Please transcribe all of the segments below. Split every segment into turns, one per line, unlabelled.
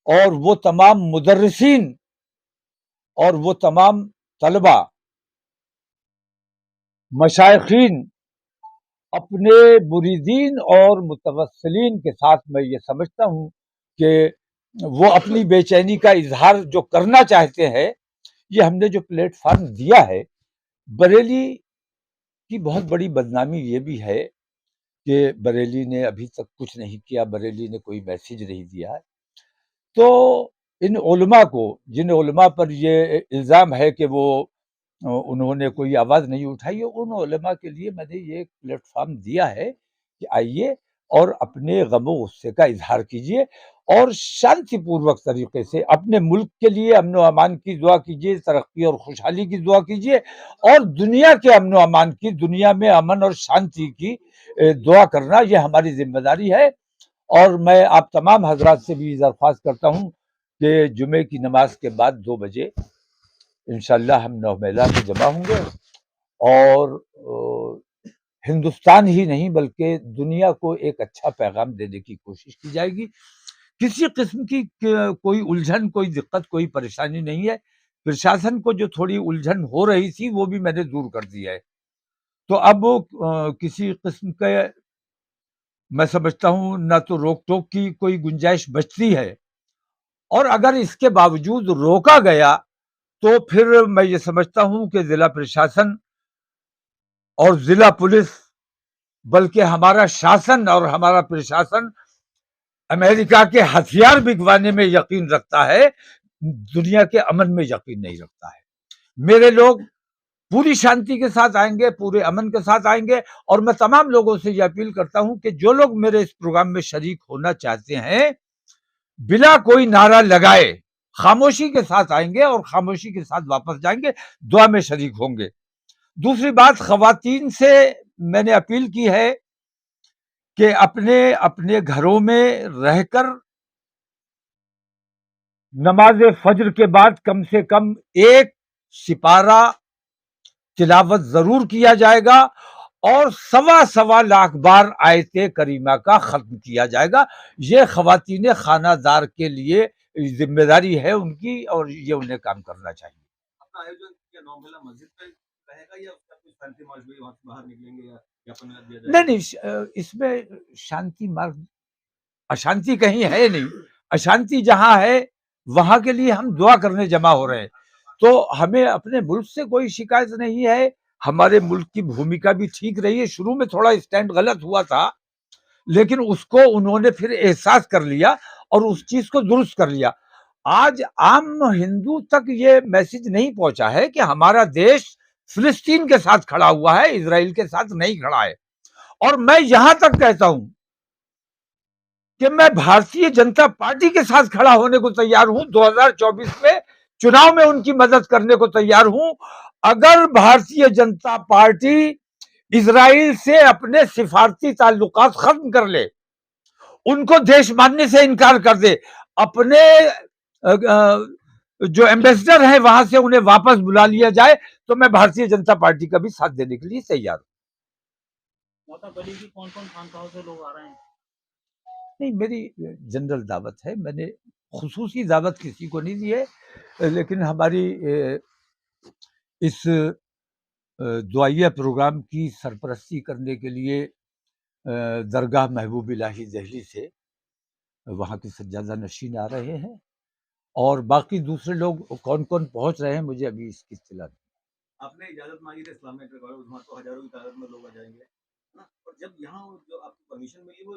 اور وہ تمام مدرسین اور وہ تمام طلبہ مشائخین اپنے مریدین اور متوسلین کے ساتھ، میں یہ سمجھتا ہوں کہ وہ اپنی بے چینی کا اظہار جو کرنا چاہتے ہیں، یہ ہم نے جو پلیٹ فارم دیا ہے. بریلی کی بہت بڑی بدنامی یہ بھی ہے کہ بریلی نے ابھی تک کچھ نہیں کیا، بریلی نے کوئی میسج نہیں دیا ہے. تو ان علماء کو، جن علماء پر یہ الزام ہے کہ وہ انہوں نے کوئی آواز نہیں اٹھائی، ان علماء کے لیے میں نے یہ پلیٹ فارم دیا ہے کہ آئیے اور اپنے غم و غصے کا اظہار کیجیے اور شانتی پوروک طریقے سے اپنے ملک کے لیے امن و امان کی دعا کیجیے، ترقی اور خوشحالی کی دعا کیجیے، اور دنیا کے امن و امان کی، دنیا میں امن اور شانتی کی دعا کرنا یہ ہماری ذمہ داری ہے. اور میں آپ تمام حضرات سے بھی درخواست کرتا ہوں کہ جمعے کی نماز کے بعد 2 بجے انشاءاللہ ہم 9 میدان میں جمع ہوں گے اور ہندوستان ہی نہیں بلکہ دنیا کو ایک اچھا پیغام دینے کی کوشش کی جائے گی. کسی قسم کی کوئی الجھن، کوئی دقت، کوئی پریشانی نہیں ہے. پرشاسن کو جو تھوڑی الجھن ہو رہی تھی وہ بھی میں نے دور کر دی ہے. تو اب کسی قسم کے، میں سمجھتا ہوں، نہ تو روک ٹوک کی کوئی گنجائش بچتی ہے، اور اگر اس کے باوجود روکا گیا تو پھر میں یہ سمجھتا ہوں کہ ضلع پرشاسن اور ضلع پولیس، بلکہ ہمارا شاسن اور ہمارا پرشاسن امریکہ کے ہتھیار بکوانے میں یقین رکھتا ہے، دنیا کے امن میں یقین نہیں رکھتا ہے. میرے لوگ پوری شانتی کے ساتھ آئیں گے، پورے امن کے ساتھ آئیں گے، اور میں تمام لوگوں سے یہ اپیل کرتا ہوں کہ جو لوگ میرے اس پروگرام میں شریک ہونا چاہتے ہیں، بلا کوئی نعرہ لگائے خاموشی کے ساتھ آئیں گے اور خاموشی کے ساتھ واپس جائیں گے، دعا میں شریک ہوں گے. دوسری بات، خواتین سے میں نے اپیل کی ہے کہ اپنے اپنے گھروں میں رہ کر نماز فجر کے بعد کم سے کم ایک سپارہ تلاوت ضرور کیا جائے گا اور 1.25 بار آیت کریمہ کا ختم کیا جائے گا. یہ خواتین خانہ دار کے لیے ذمہ داری ہے ان کی، اور یہ انہیں کام کرنا چاہیے. اپنا آیوجن کیا 9 میلہ مسجد میں رہے گا یا اس کا کچھ شانتی مارچ بھی وہاں سے باہر نکلیں گے یا نہیں، اس میں شانتی مارچ، اشانتی کہیں ہے نہیں. اشانتی جہاں ہے وہاں کے لیے ہم دعا کرنے جمع ہو رہے ہیں. تو ہمیں اپنے ملک سے کوئی شکایت نہیں ہے. ہمارے ملک کی بھومکا بھی ٹھیک رہی ہے. شروع میں تھوڑا اسٹینڈ غلط ہوا تھا، لیکن اس کو انہوں نے پھر احساس کر لیا اور اس چیز کو درست کر لیا. آج عام ہندو تک یہ میسج نہیں پہنچا ہے کہ ہمارا دیش فلسطین کے ساتھ کھڑا ہوا ہے، اسرائیل کے ساتھ نہیں کھڑا ہے. اور میں یہاں تک کہتا ہوں کہ میں بھارتیہ جنتا پارٹی کے ساتھ کھڑا ہونے کو تیار ہوں. 2024 میں چناؤ میں ان کی مدد کرنے کو تیار ہوں. اگر بھارتیہ جنتا پارٹی اسرائیل سے اپنے سفارتی تعلقات ختم کر لے، ان کو دیش ماننے سے انکار کر دے، اپنے جو ایمبیسڈر ہیں وہاں سے انہیں واپس بلا لیا جائے، تو میں بھارتیہ جنتا پارٹی کا بھی ساتھ دینے کے لیے تیار ہوں. کون کون خانقاہوں سے لوگ آ رہے ہیں؟ نہیں، میری جنرل دعوت ہے. میں نے خصوصی دعوت کسی کو نہیں دی ہے، لیکن ہماری اس دعائیہ پروگرام کی سرپرستی کرنے کے لیے درگاہ محبوب الہی دہلی سے وہاں کے سجادہ نشین آ رہے ہیں، اور باقی دوسرے لوگ کون کون پہنچ رہے ہیں مجھے ابھی اس کی اطلاع نہیں. آپ نے اجازت مانگی تھی اسلامیہ وہاں تو ہزاروں کی تعداد میں لوگ آ جائیں گے، اور جب یہاں جو آپ کو پرمیشن ملی وہ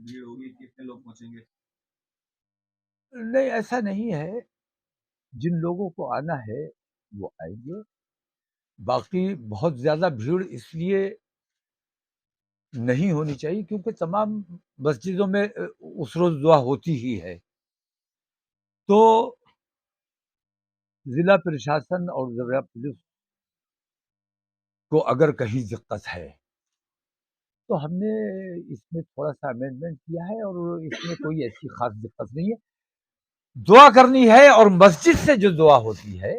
بھیڑ ہوگی، کتنے لوگ پہنچیں گے؟ نہیں، ایسا نہیں ہے. جن لوگوں کو آنا ہے وہ آئیں گے. باقی بہت زیادہ بھیڑ اس لیے نہیں ہونی چاہیے کیونکہ تمام مسجدوں میں اس روز دعا ہوتی ہی ہے. تو ضلع پرشاسن اور ضلع پولیس کو اگر کہیں دقت ہے تو ہم نے اس میں تھوڑا سا امینڈمنٹ کیا ہے، اور اس میں کوئی ایسی خاص دقت نہیں ہے. دعا کرنی ہے، اور مسجد سے جو دعا ہوتی ہے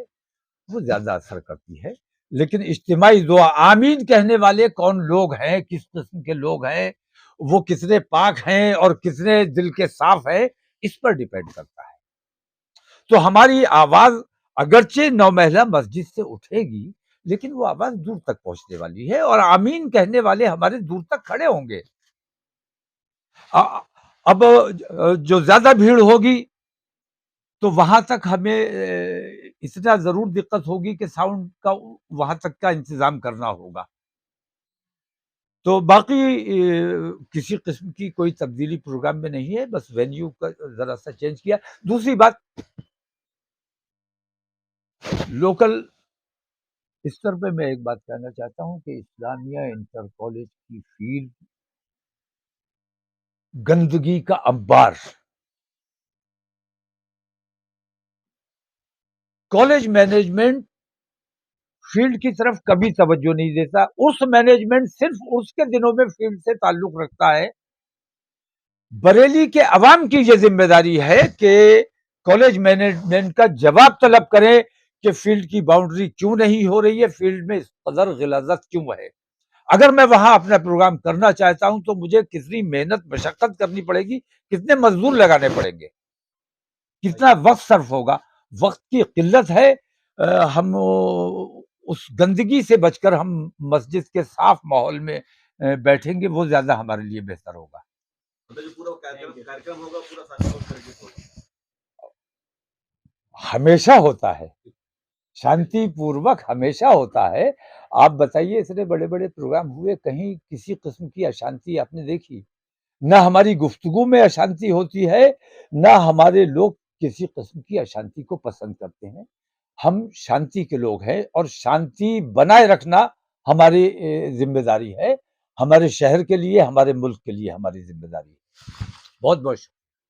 وہ زیادہ اثر کرتی ہے. لیکن اجتماعی دعا آمین کہنے والے کون لوگ ہیں، کس قسم کے لوگ ہیں، وہ کتنے پاک ہیں اور کتنے دل کے صاف ہیں، اس پر ڈیپینڈ کرتا ہے. تو ہماری آواز اگرچہ نو محلہ مسجد سے اٹھے گی، لیکن وہ آواز دور تک پہنچنے والی ہے، اور آمین کہنے والے ہمارے دور تک کھڑے ہوں گے. اب جو زیادہ بھیڑ ہوگی تو وہاں تک ہمیں اتنا ضرور دقت ہوگی کہ ساؤنڈ کا وہاں تک کا انتظام کرنا ہوگا. تو باقی کسی قسم کی کوئی تبدیلی پروگرام میں نہیں ہے، بس وینیو کا ذرا سا چینج کیا. دوسری بات، لوکل استر پہ میں ایک بات کہنا چاہتا ہوں کہ اسلامیہ انٹر کالج کی فیلڈ گندگی کا انبار. کالج مینجمنٹ فیلڈ کی طرف کبھی توجہ نہیں دیتا. اس مینجمنٹ صرف اس کے دنوں میں فیلڈ سے تعلق رکھتا ہے. بریلی کے عوام کی یہ ذمہ داری ہے کہ کالج مینجمنٹ کا جواب طلب کریں کہ فیلڈ کی باؤنڈری کیوں نہیں ہو رہی ہے، فیلڈ میں اس قدر غلاظت کیوں ہے. اگر میں وہاں اپنا پروگرام کرنا چاہتا ہوں تو مجھے کتنی محنت مشقت کرنی پڑے گی، کتنے مزدور لگانے پڑیں گے، کتنا وقت صرف ہوگا. وقت کی قلت ہے. ہم اس گندگی سے بچ کر ہم مسجد کے صاف ماحول میں بیٹھیں گے، وہ زیادہ ہمارے لیے بہتر ہوگا. ہمیشہ ہوتا ہے، شانتی پوروک ہمیشہ ہوتا ہے. آپ بتائیے اتنے بڑے بڑے پروگرام ہوئے، کہیں کسی قسم کی اشانتی آپ نے دیکھی؟ نہ ہماری گفتگو میں اشانتی ہوتی ہے، نہ ہمارے لوگ کسی قسم کی اشانتی کو پسند کرتے ہیں. ہم شانتی کے لوگ ہیں، اور شانتی بنائے رکھنا ہماری ذمہ داری ہے. ہمارے شہر کے لیے، ہمارے ملک کے لیے ہماری ذمہ داری ہے. بہت بہت شکریہ.